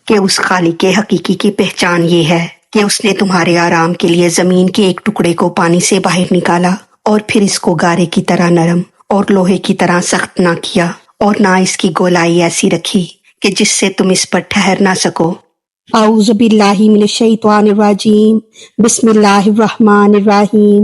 کہ اس خالق کے حقیقی کی پہچان یہ ہے کہ اس نے تمہارے آرام کے لیے زمین کے ایک ٹکڑے کو پانی سے باہر نکالا اور پھر اس کو گارے کی طرح نرم اور لوہے کی طرح سخت نہ کیا، اور نہ اس کی گولائی ایسی رکھی کہ جس سے تم اس پر ٹھہر نہ سکو۔ اعوذ باللہ من الشیطان الرجیم، بسم اللہ الرحمن الرحیم۔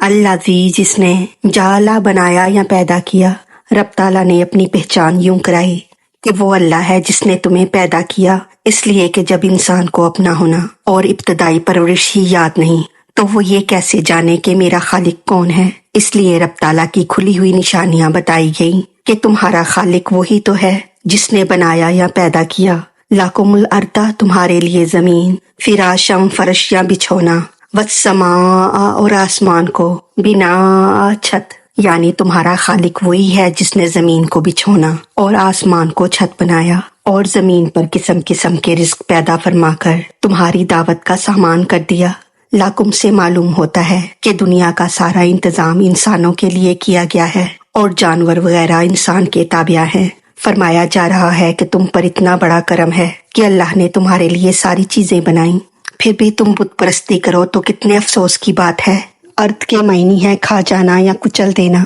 الذی، جس نے، جعلا بنایا یا پیدا کیا۔ رب تعالیٰ نے اپنی پہچان یوں کرائی کہ وہ اللہ ہے جس نے تمہیں پیدا کیا، اس لیے کہ جب انسان کو اپنا ہونا اور ابتدائی پرورش ہی یاد نہیں تو وہ یہ کیسے جانے کہ میرا خالق کون ہے۔ اس لیے رب تعالیٰ کی کھلی ہوئی نشانیاں بتائی گئیں کہ تمہارا خالق وہی تو ہے جس نے بنایا یا پیدا کیا۔ لَکُمُ الْأَرْضَ، تمہارے لیے زمین، فراشم، فرش یا بچھونا، وَالسَّمَاءَ، اور آسمان کو، بِنَاءَ، چھت، یعنی تمہارا خالق وہی ہے جس نے زمین کو بچھونا اور آسمان کو چھت بنایا، اور زمین پر قسم قسم کے رزق پیدا فرما کر تمہاری دعوت کا سامان کر دیا۔ لاکم سے معلوم ہوتا ہے کہ دنیا کا سارا انتظام انسانوں کے لیے کیا گیا ہے اور جانور وغیرہ انسان کے تابع ہیں۔ فرمایا جا رہا ہے کہ تم پر اتنا بڑا کرم ہے کہ اللہ نے تمہارے لیے ساری چیزیں بنائیں، پھر بھی تم بت پرستی کرو تو کتنے افسوس کی بات ہے۔ ارد کے معنی ہے کھا جانا یا کچل دینا،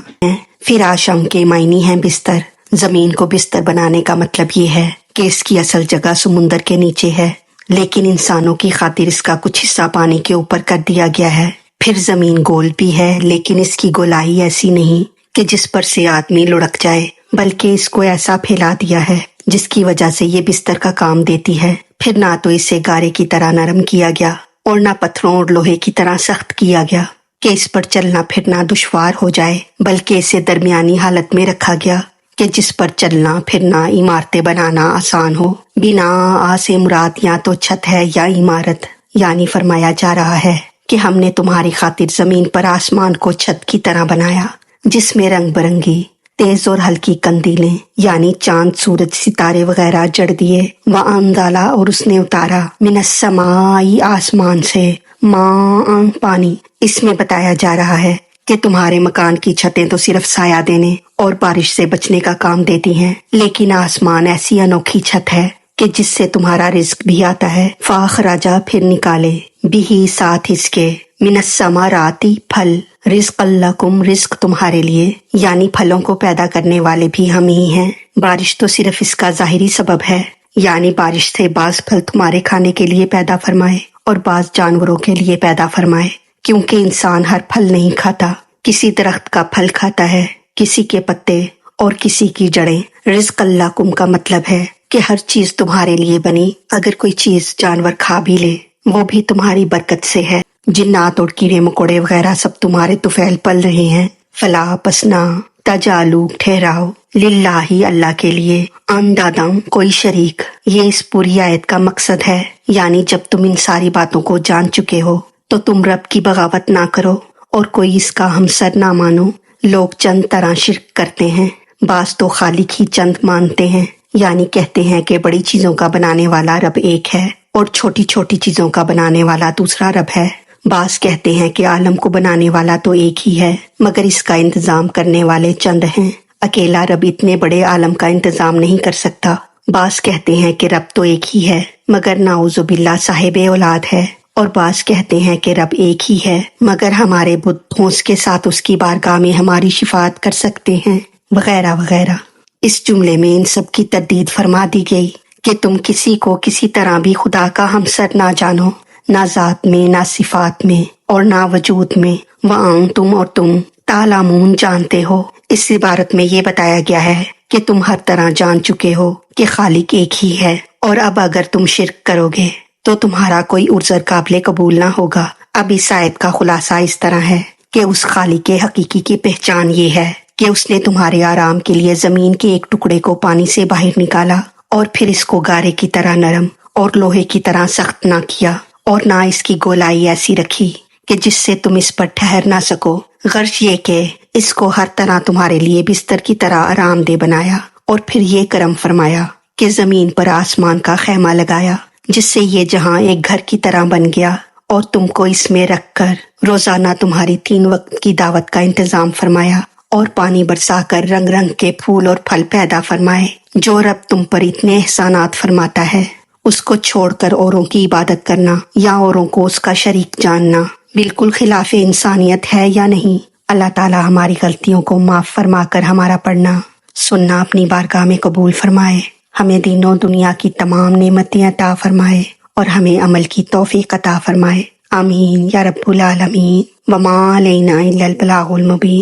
فراشم کے معنی ہے بستر۔ زمین کو بستر بنانے کا مطلب یہ ہے کہ اس کی اصل جگہ سمندر کے نیچے ہے، لیکن انسانوں کی خاطر اس کا کچھ حصہ پانی کے اوپر کر دیا گیا ہے۔ پھر زمین گول بھی ہے، لیکن اس کی گولائی ایسی نہیں کہ جس پر سے آدمی لڑک جائے، بلکہ اس کو ایسا پھیلا دیا ہے جس کی وجہ سے یہ بستر کا کام دیتی ہے۔ پھر نہ تو اسے گارے کی طرح نرم کیا گیا اور نہ پتھروں اور لوہے کی طرح سخت کیا گیا کہ اس پر چلنا پھرنا دشوار ہو جائے، بلکہ اسے درمیانی حالت میں رکھا گیا کہ جس پر چلنا پھرنا، عمارتیں بنانا آسان ہو۔ بنا سے مراد یا تو چھت ہے یا عمارت، یعنی فرمایا جا رہا ہے کہ ہم نے تمہاری خاطر زمین پر آسمان کو چھت کی طرح بنایا جس میں رنگ برنگی تیز اور ہلکی کندیلیں، یعنی چاند، سورج، ستارے وغیرہ جڑ دیے۔ وَأَنزَلَ، اور اس نے اتارا، مِنَ السَّمَاءِ، آسمان سے، ماء، پانی۔ اس میں بتایا جا رہا ہے کہ تمہارے مکان کی چھتیں تو صرف سایہ دینے اور بارش سے بچنے کا کام دیتی ہیں، لیکن آسمان ایسی انوکھی چھت ہے کہ جس سے تمہارا رزق بھی آتا ہے۔ فَأَخْرَجَ، پھر نکالے، بِهِ، ساتھ اس کے، مِنَ الثَّمَرَاتِ، پھل، رزق لَکُم، رزق تمہارے لیے، یعنی پھلوں کو پیدا کرنے والے بھی ہم ہی ہیں۔ بارش تو صرف اس کا ظاہری سبب ہے، یعنی بارش سے بعض پھل تمہارے کھانے کے لیے پیدا فرمائے اور بعض جانوروں کے لیے پیدا فرمائے، کیونکہ انسان ہر پھل نہیں کھاتا، کسی درخت کا پھل کھاتا ہے، کسی کے پتے اور کسی کی جڑیں۔ رزق لَکُم کا مطلب ہے کہ ہر چیز تمہارے لیے بنی، اگر کوئی چیز جانور کھا بھی لے وہ بھی تمہاری برکت سے ہے۔ جنات اور کیڑے مکوڑے وغیرہ سب تمہارے طفیل پل رہے ہیں۔ فلا، پس نہ، تجالو، ٹھہراؤ، للہ، اللہ کے لیے، اندادم، کوئی شریک۔ یہ اس پوری آیت کا مقصد ہے، یعنی جب تم ان ساری باتوں کو جان چکے ہو تو تم رب کی بغاوت نہ کرو اور کوئی اس کا ہمسر نہ مانو۔ لوگ چند طرح شرک کرتے ہیں، بعض تو خالق ہی چند مانتے ہیں، یعنی کہتے ہیں کہ بڑی چیزوں کا بنانے والا رب ایک ہے اور چھوٹی چھوٹی چیزوں کا بنانے والا دوسرا رب ہے۔ بعض کہتے ہیں کہ عالم کو بنانے والا تو ایک ہی ہے، مگر اس کا انتظام کرنے والے چند ہیں، اکیلا رب اتنے بڑے عالم کا انتظام نہیں کر سکتا۔ بعض کہتے ہیں کہ رب تو ایک ہی ہے مگر نعوذ باللہ صاحب اولاد ہے، اور بعض کہتے ہیں کہ رب ایک ہی ہے مگر ہمارے بت ٹھونس کے ساتھ اس کی بارگاہ میں ہماری شفاعت کر سکتے ہیں، وغیرہ وغیرہ۔ اس جملے میں ان سب کی تردید فرما دی گئی کہ تم کسی کو کسی طرح بھی خدا کا ہمسر نہ جانو، نہ ذات میں، نہ صفات میں، اور نہ وجود میں۔ وَأَنْتُمْ، اور تم، تعلمون، جانتے ہو۔ اس عبارت میں یہ بتایا گیا ہے کہ تم ہر طرح جان چکے ہو کہ خالق ایک ہی ہے، اور اب اگر تم شرک کرو گے تو تمہارا کوئی عذر قابل قبول نہ ہوگا۔ اب اس آیت کا خلاصہ اس طرح ہے کہ اس خالق حقیقی کی پہچان یہ ہے کہ اس نے تمہارے آرام کے لیے زمین کے ایک ٹکڑے کو پانی سے باہر نکالا اور پھر اس کو گارے کی طرح نرم اور لوہے کی طرح سخت نہ کیا، اور نہ اس کی گولائی ایسی رکھی کہ جس سے تم اس پر ٹھہر نہ سکو، غرض یہ کہ اس کو ہر طرح تمہارے لیے بستر کی طرح آرام دہ بنایا، اور پھر یہ کرم فرمایا کہ زمین پر آسمان کا خیمہ لگایا جس سے یہ جہاں ایک گھر کی طرح بن گیا، اور تم کو اس میں رکھ کر روزانہ تمہاری 3 وقت کی دعوت کا انتظام فرمایا، اور پانی برسا کر رنگ رنگ کے پھول اور پھل پیدا فرمائے۔ جو رب تم پر اتنے احسانات فرماتا ہے اس کو چھوڑ کر اوروں کی عبادت کرنا یا اوروں کو اس کا شریک جاننا بالکل خلاف انسانیت ہے یا نہیں؟ اللہ تعالیٰ ہماری غلطیوں کو معاف فرما کر ہمارا پڑھنا سننا اپنی بارگاہ میں قبول فرمائے، ہمیں دین و دنیا کی تمام نعمتیں عطا فرمائے اور ہمیں عمل کی توفیق عطا فرمائے، آمین یا رب العالمین۔ وما علینا الا البلاغ المبین۔